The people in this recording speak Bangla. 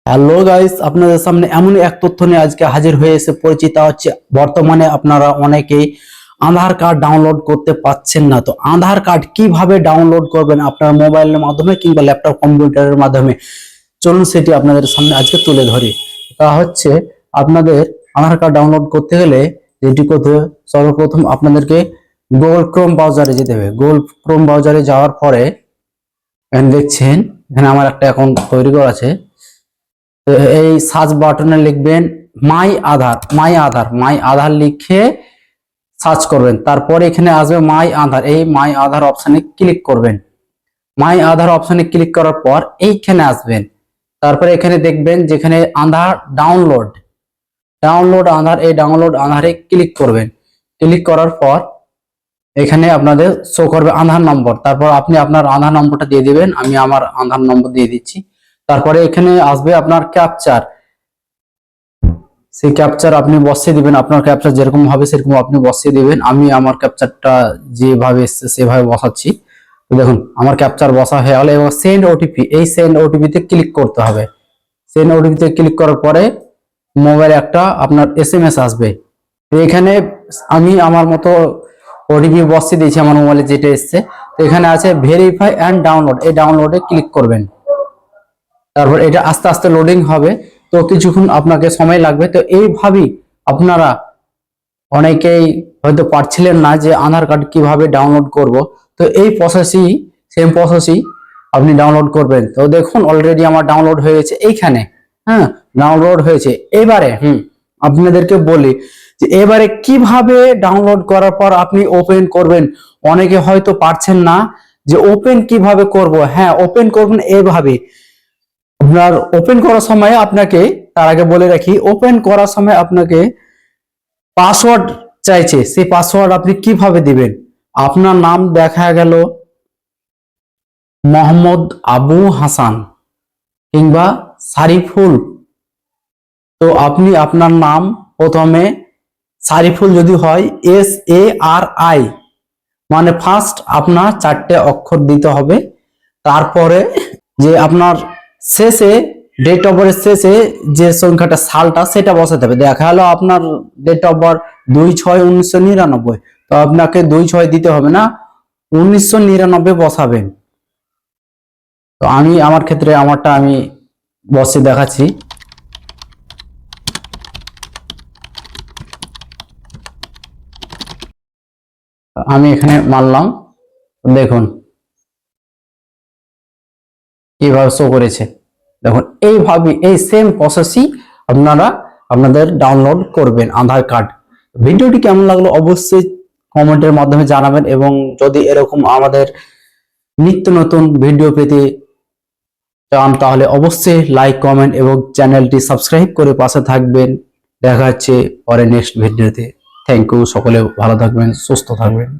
হ্যালো গাইস, আপনাদের সামনে এমন এক তথ্য নিয়ে আজকে হাজির হয়েছে। পরিচিত হচ্ছে বর্তমানে আপনারা অনেকেই আধার কার্ড ডাউনলোড করতে পাচ্ছেন না। তো আধার কার্ড কিভাবে ডাউনলোড করবেন আপনার মোবাইলের মাধ্যমে কিংবা ল্যাপটপ কম্পিউটারের মাধ্যমে, চলুন সেটি আপনাদের সামনে আজকে তুলে ধরি। তা হচ্ছে আপনাদের আধার কার্ড ডাউনলোড করতে গেলে যেটি করতে হবে, সর্বপ্রথম আপনাদেরকে গুগল ক্রোম ব্রাউজারে যেতে হবে। গুগল ক্রোম ব্রাউজারে যাওয়ার পরে এখানে দেখছেন, এখানে আমার একটা অ্যাকাউন্ট তৈরি করা আছে। এই সার্চ বাটনে লিখবেন মাই আধার লিখে সার্চ করবেন। তারপরে এখানে আসবে মাই আধার, এই মাই আধার অপশনে ক্লিক করবেন। মাই আধার অপশনে ক্লিক করার পর এইখানে আসবেন। তারপরে এখানে দেখবেন যেখানে আধার ডাউনলোড আধার, এই ডাউনলোড আধারে ক্লিক করবেন। ক্লিক করার পর এখানে আপনাদের শো করবে আধার নম্বর। তারপর আপনি আপনার আধার নম্বরটা দিয়ে দিবেন। আমি আমার আধার নম্বর দিয়ে দিচ্ছি। তারপরে এখানে আসবে আপনার ক্যাপচার, সেই ক্যাপচার আপনি বসিয়ে দিবেন। আপনার ক্যাপচার যেরকম হবে সেরকম আপনি বসিয়ে দিবেন। আমি আমার ক্যাপচারটা যেভাবে এসছে সেভাবে বসাচ্ছি। তো দেখুন আমার ক্যাপচার বসা হয়ে গেল। এবং সেন্ড ওটিপি, এই সেন্ড ওটিপিতে ক্লিক করতে হবে। সেন্ড ওটিপিতে ক্লিক করার পরে মোবাইলে একটা আপনার এসএমএস আসবে। এখানে আমি আমার মতো ওটিপি বসিয়ে দিয়েছি আমার মোবাইলে যেটা এসছে। তো এখানে আছে ভেরিফাই অ্যান্ড ডাউনলোড, এই ডাউনলোডে ক্লিক করবেন। তারপর এটা আস্তে আস্তে লোডিং হবে, তো কিছুক্ষণ আপনাকে সময় লাগবে। তো এইভাবেই আপনারা অনেকেই হয়তো পারছিলেন না যে আধার কার্ড কিভাবে ডাউনলোড করব, তো এই প্রসেসই সেম প্রসেসই আপনি ডাউনলোড করবেন। তো দেখুন অলরেডি আমার ডাউনলোড হয়ে গেছে এইখানে। হ্যাঁ, ডাউনলোড হয়েছে। এবারে আপনাদেরকে বলি যে এবারে কিভাবে ডাউনলোড করার পর আপনি ওপেন করবেন। অনেকে হয়তো পারছেন না যে ওপেন কিভাবে করব। হ্যাঁ, ওপেন করবেন এইভাবে। আপনার ওপেন করার সময় আপনাকে, তার আগে বলে রাখি, ওপেন করার সময় আপনাকে পাসওয়ার্ড চাইছে। সেই পাসওয়ার্ড আপনি কিভাবে দিবেন। আপনার নাম দেখা গেল মোহাম্মদ আবু হাসান কিংবা সারিফুল, তো আপনি আপনার নাম প্রথমে সারিফুল যদি হয় SARI, মানে ফার্স্ট আপনার 4টে অক্ষর দিতে হবে। তারপরে যে আপনার শেষে ডেট অফ বার্থের শেষে যে সংখ্যাটা সালটা সেটা বসাতে হবে। দেখা গেল আপনার ডেট অফ বার্থ 2/6/1999, তো আপনাকে 2/6 দিতে হবে না, 1999 বসাবেন। তো আমি আমার ক্ষেত্রে আমারটা আমি বসে দেখাচ্ছি। আমি এখানে মারলাম, দেখুন কিভাবে শো করেছে। দেখুন এইভাবে এই সেম প্রসেসই আপনারা আপনাদের ডাউনলোড করবেন আধার কার্ড। ভিডিওটি কেমন লাগলো অবশ্যই কমেন্টের মাধ্যমে জানাবেন। এবং যদি এরকম আমাদের নিত্য নতুন ভিডিও পেতে চান তাহলে অবশ্যই লাইক, কমেন্ট এবং চ্যানেলটি সাবস্ক্রাইব করে পাশে থাকবেন। দেখা হচ্ছে পরে নেক্সট ভিডিওতে। থ্যাংক ইউ, সকলে ভালো থাকবেন, সুস্থ থাকবেন।